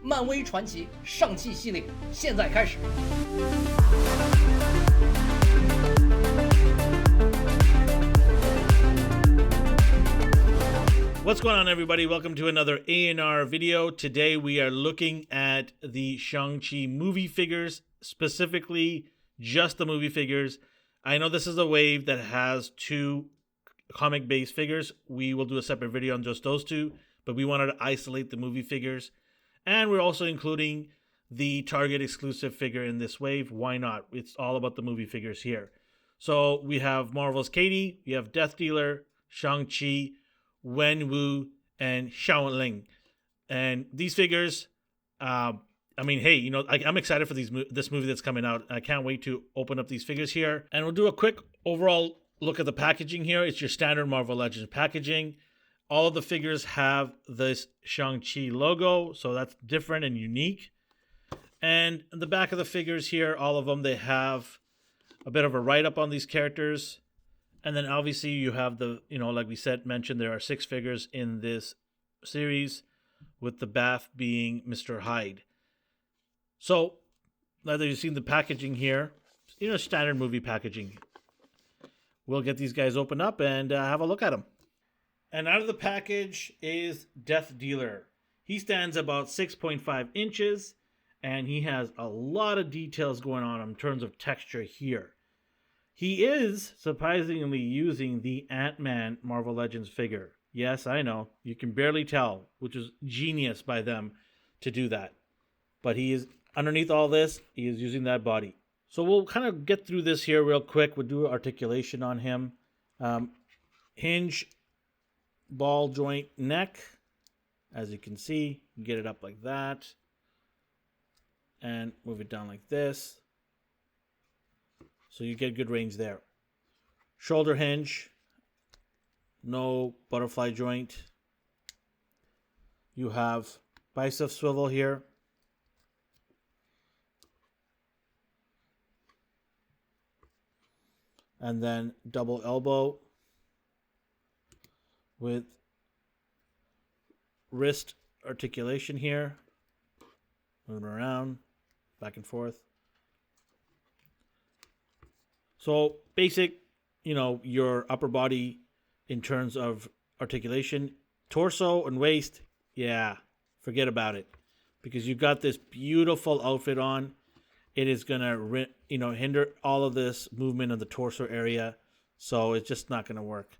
漫威传奇上汽系列现在开始。What's going on, everybody? Welcome to another A&R video. Today we are looking at the Shang-Chi movie figures, specifically just the movie figures. I know this is a wave that has two comic-based figures. We will do a separate video on just those two, but we wanted to isolate the movie figures. And we're also including the Target exclusive figure in this wave. Why not? It's all about the movie figures here. So we have Marvel's Katy, we have Death Dealer, Shang-Chi, Wenmu, and Xiao Ling. And these figures, I'm excited for this movie that's coming out. I can't wait to open up these figures here. And we'll do a quick overall look at the packaging here. It's your standard Marvel Legends packaging. All of the figures have this Shang-Chi logo, so that's different and unique. And the back of the figures here, all of them, they have a bit of a write-up on these characters. And then obviously you have the, like we mentioned, there are 6 figures in this series, with the bath being Mr. Hyde. So, now that you've seen the packaging here, standard movie packaging. We'll get these guys opened up and have a look at them. And out of the package is Death Dealer. He stands about 6.5 inches, and he has a lot of details going on in terms of texture here. He is surprisingly using the Ant-Man Marvel Legends figure. Yes, I know. You can barely tell, which is genius by them to do that. But he is, underneath all this, he is using that body. So we'll kind of get through this here real quick. We'll do articulation on him. Hinge, ball joint neck. As you can see, you get it up like that. And move it down like this. So you get good range there. Shoulder hinge. No butterfly joint. You have bicep swivel here. And then double elbow with wrist articulation here. Moving around, back and forth. So basic, your upper body in terms of articulation. Torso and waist, yeah, forget about it. Because you've got this beautiful outfit on. It is going to, hinder all of this movement of the torso area. So it's just not going to work.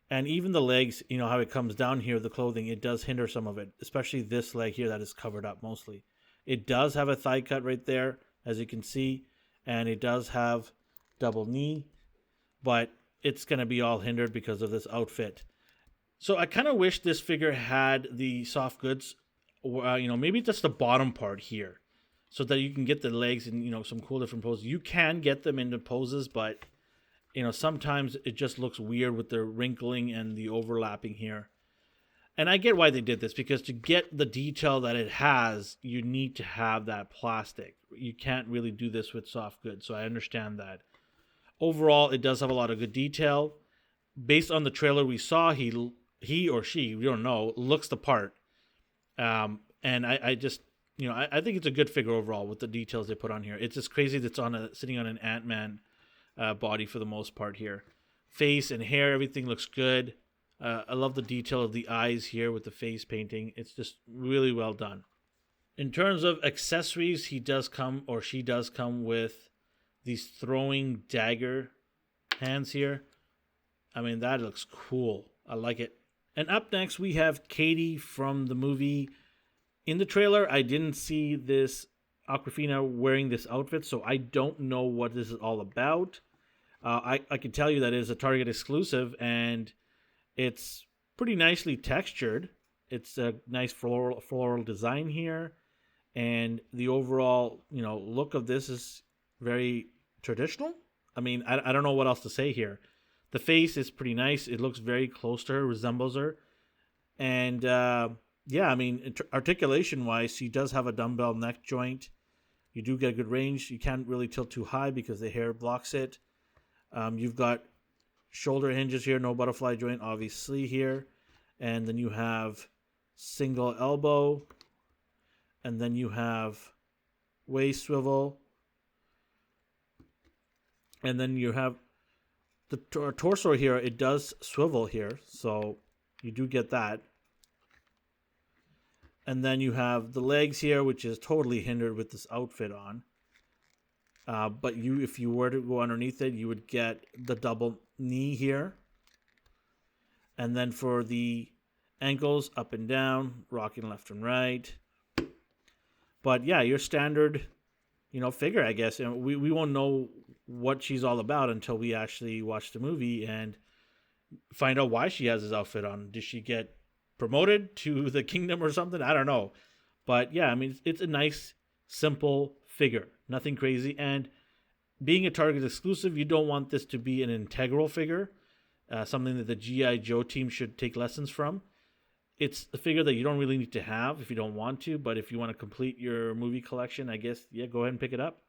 And even the legs, how it comes down here, the clothing, it does hinder some of it. Especially this leg here that is covered up mostly. It does have a thigh cut right there, as you can see. And it does have double knee, but it's going to be all hindered because of this outfit. So I kind of wish this figure had the soft goods, maybe just the bottom part here, so that you can get the legs in, some cool different poses. You can get them into poses, but, sometimes it just looks weird with the wrinkling and the overlapping here. And I get why they did this, because to get the detail that it has, you need to have that plastic. You can't really do this with soft goods, so I understand that. Overall, it does have a lot of good detail. Based on the trailer we saw, he or she, we don't know, looks the part. And I just, I think it's a good figure overall with the details they put on here. It's just crazy that's sitting on an Ant-Man body for the most part here. Face and hair, everything looks good. I love the detail of the eyes here with the face painting. It's just really well done. In terms of accessories, she does come with these throwing dagger hands here. I mean, that looks cool. I like it. And up next, we have Katy from the movie. In the trailer, I didn't see this Awkwafina wearing this outfit, so I don't know what this is all about. I can tell you that it is a Target exclusive, and it's pretty nicely textured. It's a nice floral design here. And the overall, look of this is very traditional. I mean, I don't know what else to say here. The face is pretty nice. It looks very close to her, resembles her. And articulation wise, she does have a dumbbell neck joint. You do get good range. You can't really tilt too high because the hair blocks it. You've got shoulder hinges here, no butterfly joint, obviously here. And then you have single elbow. And then you have waist swivel. And then you have the torso here. It does swivel here, so you do get that. And then you have the legs here, which is totally hindered with this outfit on. But if you were to go underneath it, you would get the double knee here. And then for the ankles, up and down, rocking left and right. But yeah, your standard, figure, I guess. And we won't know what she's all about until we actually watch the movie and find out why she has this outfit on. Did she get promoted to the kingdom or something? I don't know. But yeah, I mean, it's a nice, simple figure. Nothing crazy. And being a Target exclusive, you don't want this to be an integral figure. Something that the G.I. Joe team should take lessons from. It's a figure that you don't really need to have if you don't want to, but if you want to complete your movie collection, I guess, yeah, go ahead and pick it up.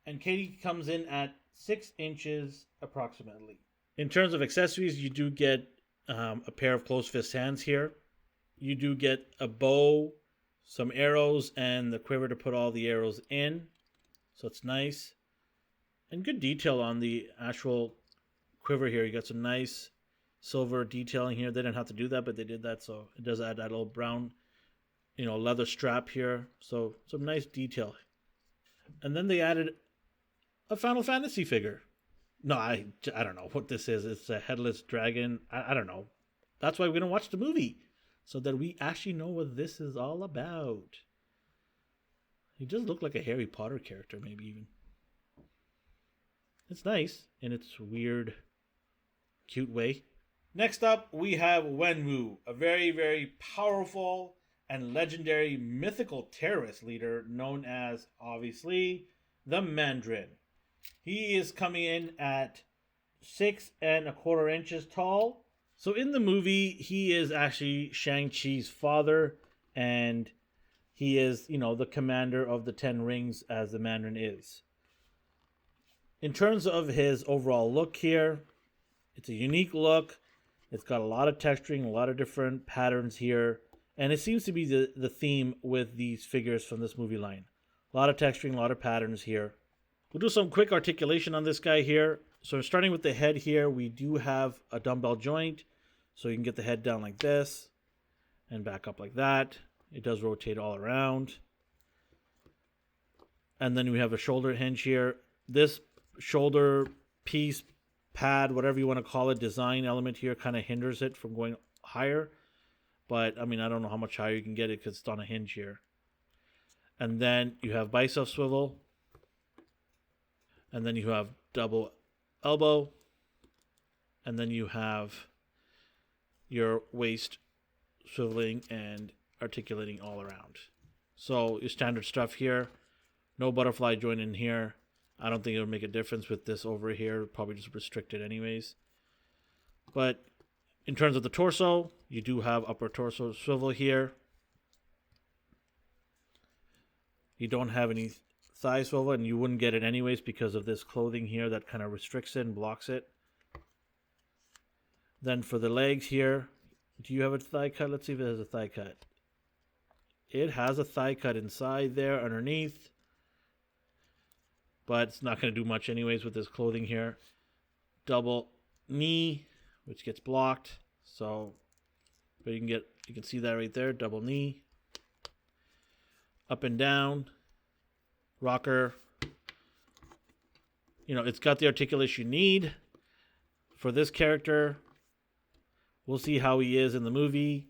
And Katy comes in at 6 inches approximately. In terms of accessories, you do get a pair of closed fist hands here. You do get a bow, some arrows, and the quiver to put all the arrows in. So it's nice. And good detail on the actual quiver here. You got some nice silver detailing here. They didn't have to do that, but they did that, so it does add that little brown, leather strap here. So some nice detail. And then they added a Final Fantasy figure. No, I don't know what this is. It's a headless dragon. I don't know. That's why we're gonna watch the movie, so that we actually know what this is all about. He does look like a Harry Potter character, maybe even. It's nice in its weird, cute way. Next up, we have Wenmu, a very, very powerful and legendary mythical terrorist leader known as, obviously, the Mandarin. He is coming in at 6¼ inches tall. So in the movie, he is actually Shang-Chi's father, and he is, the commander of the 10 rings as the Mandarin is. In terms of his overall look here, it's a unique look. It's got a lot of texturing, a lot of different patterns here. And it seems to be the theme with these figures from this movie line. A lot of texturing, a lot of patterns here. We'll do some quick articulation on this guy here. So starting with the head here, we do have a dumbbell joint. So you can get the head down like this and back up like that. It does rotate all around. And then we have a shoulder hinge here. This shoulder piece, pad, whatever you want to call it, design element here kind of hinders it from going higher. But, I mean, I don't know how much higher you can get it because it's on a hinge here. And then you have bicep swivel. And then you have double elbow. And then you have your waist swiveling and articulating all around. So your standard stuff here. No butterfly joint in here. I don't think it'll make a difference with this over here. Probably just restricted anyways. But in terms of the torso, you do have upper torso swivel here. You don't have any thigh swivel, and you wouldn't get it anyways because of this clothing here that kind of restricts it and blocks it. Then for the legs here, do you have a thigh cut? Let's see if it has a thigh cut. It has a thigh cut inside there underneath. But it's not going to do much anyways with this clothing here. Double knee, which gets blocked. So, but you can see that right there. Double knee. Up and down. Rocker. It's got the articulation you need for this character. We'll see how he is in the movie.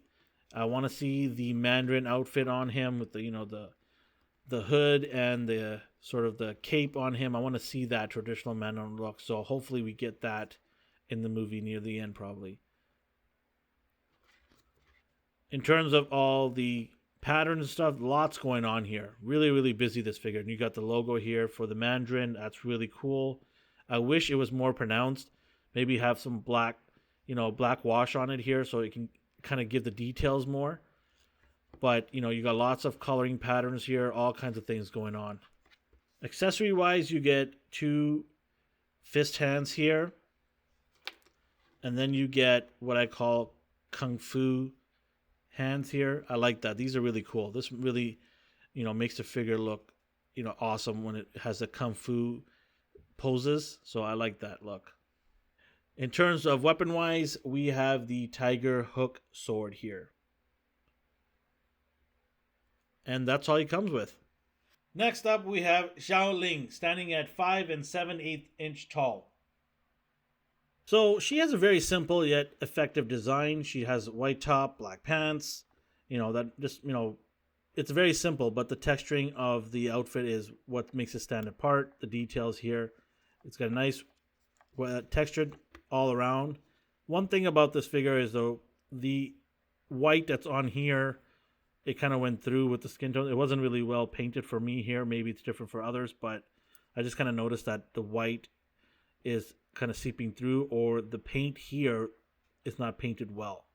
I want to see the Mandarin outfit on him with the hood and the sort of the cape on him. I want to see that traditional Mandarin look. So hopefully we get that in the movie near the end probably. In terms of all the patterns and stuff, lots going on here. Really, really busy this figure. And you got the logo here for the Mandarin. That's really cool. I wish it was more pronounced. Maybe have some black wash on it here so it can kind of give the details more. But, you got lots of coloring patterns here, all kinds of things going on. Accessory-wise, you get 2 fist hands here. And then you get what I call Kung Fu hands here. I like that. These are really cool. This really makes the figure look, awesome when it has the kung fu poses. So I like that look. In terms of weapon wise, we have the tiger hook sword here. And that's all he comes with. Next up, we have Xiao Ling, standing at 5 7/8 inch tall. So she has a very simple yet effective design. She has white top, black pants. It's very simple, but the texturing of the outfit is what makes it stand apart. The details here, it's got a nice textured all around. One thing about this figure is though the white that's on here, it kind of went through with the skin tone. It wasn't really well painted for me here. Maybe it's different for others, but I just kind of noticed that the white is kind of seeping through, or the paint here is not painted well.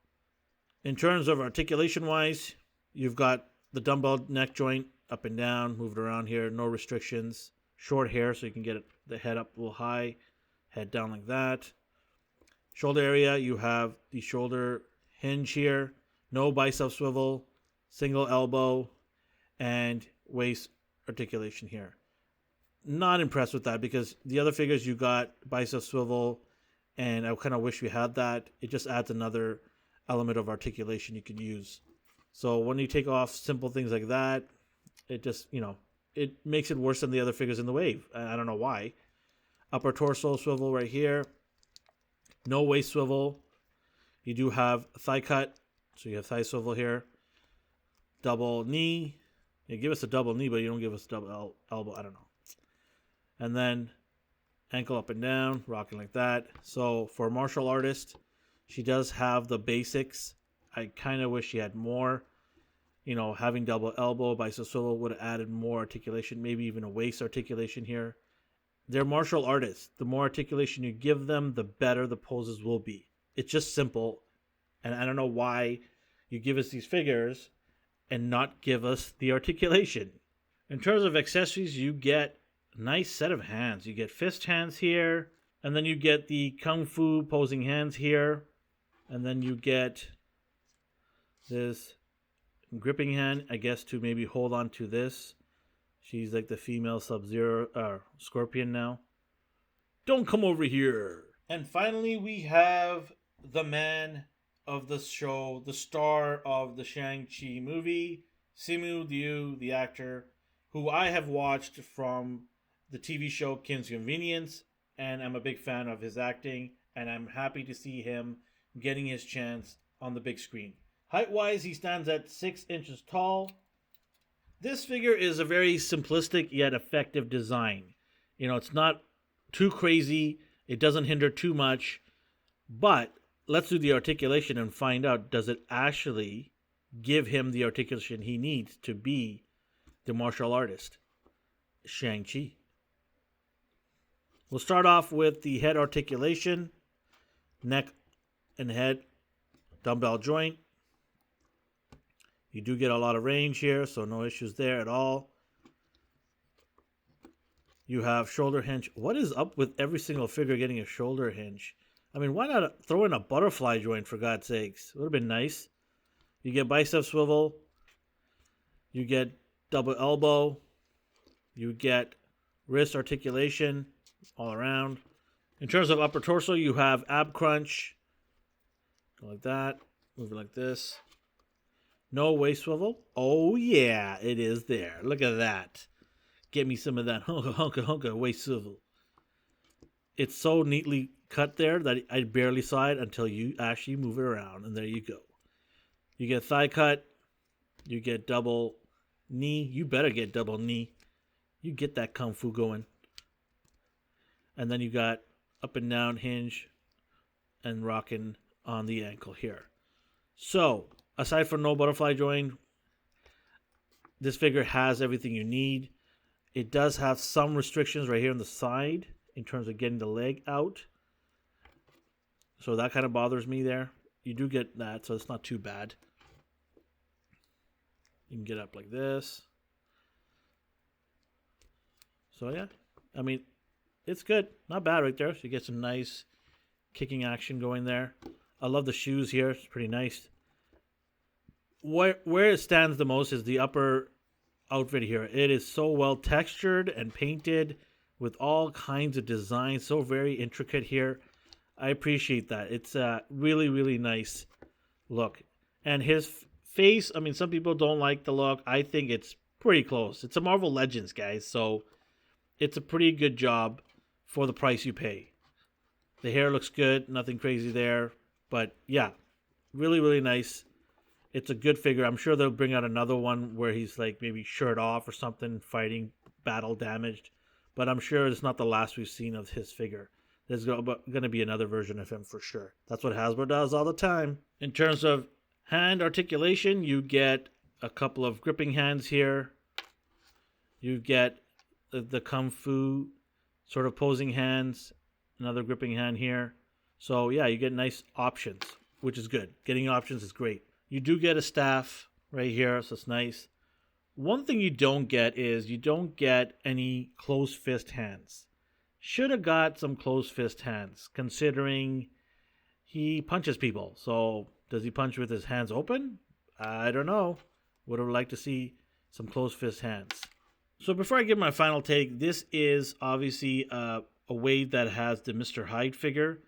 In terms of articulation wise, you've got the dumbbell neck joint up and down, moved around here, no restrictions. Short hair, so you can get the head up a little high, head down like that. Shoulder area, you have the shoulder hinge here, no bicep swivel, single elbow, and waist articulation here. Not impressed with that because the other figures you got bicep swivel, and I kind of wish we had that. It just adds another element of articulation you could use. So when you take off simple things like that, it just, it makes it worse than the other figures in the wave. I don't know why. Upper torso swivel right here. No waist swivel. You do have thigh cut, so you have thigh swivel here. Double knee. You give us a double knee, but you don't give us a double elbow. I don't know. And then ankle up and down, rocking like that. So for a martial artist, she does have the basics. I kind of wish she had more. Having double elbow, bicep swivel would have added more articulation, maybe even a waist articulation here. They're martial artists. The more articulation you give them, the better the poses will be. It's just simple. And I don't know why you give us these figures and not give us the articulation. In terms of accessories, you get a nice set of hands. You get fist hands here, and then you get the kung fu posing hands here, and then you get this gripping hand, I guess, to maybe hold on to this. She's like the female Sub-Zero Scorpion now. Don't come over here. And finally, we have the man of the show, the star of the Shang-Chi movie, Simu Liu, the actor, who I have watched from the TV show Kim's Convenience, and I'm a big fan of his acting, and I'm happy to see him getting his chance on the big screen. Height-wise, he stands at 6 inches tall. This figure is a very simplistic yet effective design. It's not too crazy. It doesn't hinder too much. But let's do the articulation and find out, does it actually give him the articulation he needs to be the martial artist, Shang-Chi? We'll start off with the head articulation, neck and head, dumbbell joint. You do get a lot of range here, so no issues there at all. You have shoulder hinge. What is up with every single figure getting a shoulder hinge? I mean, why not throw in a butterfly joint, for God's sakes? It would have been nice. You get bicep swivel. You get double elbow. You get wrist articulation all around. In terms of upper torso, you have ab crunch. Go like that. Move it like this. No waist swivel. Oh, yeah, it is there. Look at that. Get me some of that hunka waist swivel. It's so neatly cut there that I barely saw it until you actually move it around, and there you go. You get thigh cut. You get double knee. You better get double knee. You get that kung fu going. And then you got up and down hinge and rocking on the ankle here. So, aside from no butterfly joint, this figure has everything you need. It does have some restrictions right here on the side in terms of getting the leg out. So that kind of bothers me there. You do get that, so it's not too bad. You can get up like this. So yeah, I mean, it's good. Not bad right there. So you get some nice kicking action going there. I love the shoes here. It's pretty nice. Where it stands the most is the upper outfit here. It is so well textured and painted with all kinds of designs. So very intricate here. I appreciate that. It's a really, really nice look. And his face, I mean, some people don't like the look. I think it's pretty close. It's a Marvel Legends, guys. So it's a pretty good job for the price you pay. The hair looks good. Nothing crazy there. But yeah, really, really nice. It's a good figure. I'm sure they'll bring out another one where he's like maybe shirt off or something, fighting battle damaged. But I'm sure it's not the last we've seen of his figure. There's going to be another version of him for sure. That's what Hasbro does all the time. In terms of hand articulation, you get a couple of gripping hands here. You get the Kung Fu sort of posing hands. Another gripping hand here. So yeah, you get nice options, which is good. Getting options is great. You do get a staff right here, so it's nice. One thing you don't get is you don't get any closed fist hands. Should have got some closed fist hands, considering he punches people. So does he punch with his hands open? I don't know. Would have liked to see some closed fist hands. So before I give my final take, this is obviously a wave that has the Mr. Hyde figure.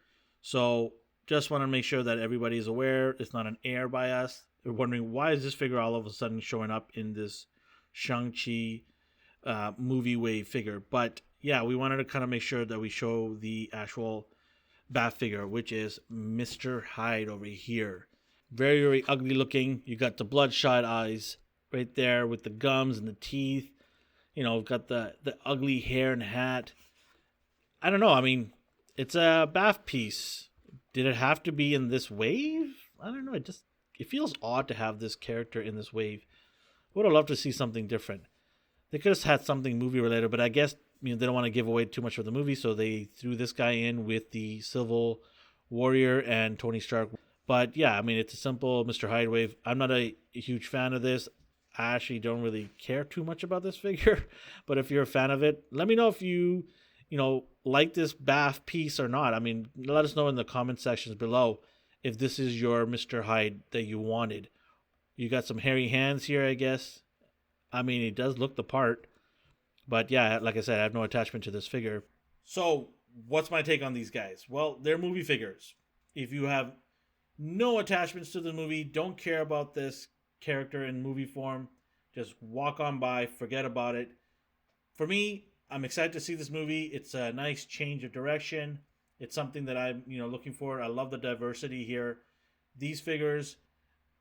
So just want to make sure that everybody is aware. It's not an air by us. They're wondering, why is this figure all of a sudden showing up in this Shang-Chi movie wave figure? But yeah, we wanted to kind of make sure that we show the actual bat figure, which is Mr. Hyde over here. Very, very ugly looking. You got the bloodshot eyes right there with the gums and the teeth. You know, got the ugly hair and hat. I don't know. I mean, it's a bath piece. Did it have to be in this wave? I don't know. It feels odd to have this character in this wave. Would have loved to see something different. They could have had something movie related, but I guess they don't want to give away too much of the movie, so they threw this guy in with the Civil Warrior and Tony Stark. But yeah, I mean, it's a simple Mr. Hyde wave. I'm not a huge fan of this. I actually don't really care too much about this figure, but if you're a fan of it, let me know if you like this bath piece or not. I mean, let us know in the comment sections below if this is your Mr. Hyde that you wanted. You got some hairy hands here, I guess. I mean, it does look the part. But yeah, like I said, I have no attachment to this figure. So, what's my take on these guys? Well, they're movie figures. If you have no attachments to the movie, don't care about this character in movie form, just walk on by, forget about it. For me, I'm excited to see this movie. It's a nice change of direction. It's something that I'm, looking for. I love the diversity here. These figures,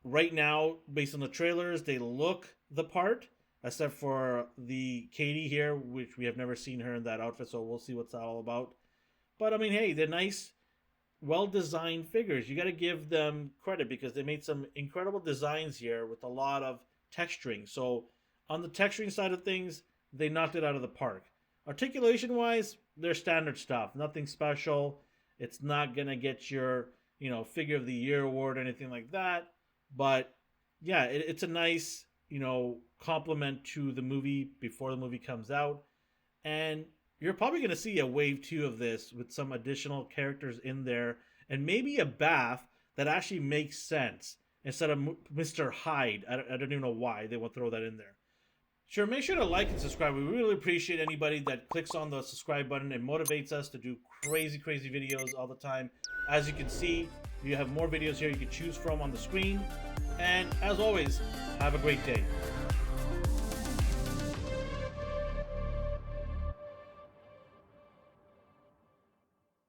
right now, based on the trailers, they look the part, except for the Katy here, which we have never seen her in that outfit, so we'll see what's that all about. But, I mean, hey, they're nice, well-designed figures. You got to give them credit because they made some incredible designs here with a lot of texturing. So, on the texturing side of things, they knocked it out of the park. Articulation-wise, they're standard stuff. Nothing special. It's not going to get your, Figure of the Year award or anything like that. But, yeah, it's a nice, compliment to the movie before the movie comes out. And you're probably going to see a wave 2 of this with some additional characters in there. And maybe a bath that actually makes sense instead of Mr. Hyde. I don't even know why they will throw that in there. Sure, make sure to like and subscribe. We really appreciate anybody that clicks on the subscribe button. It motivates us to do crazy videos all the time. As you can see, you have more videos here you can choose from on the screen. And as always, have a great day.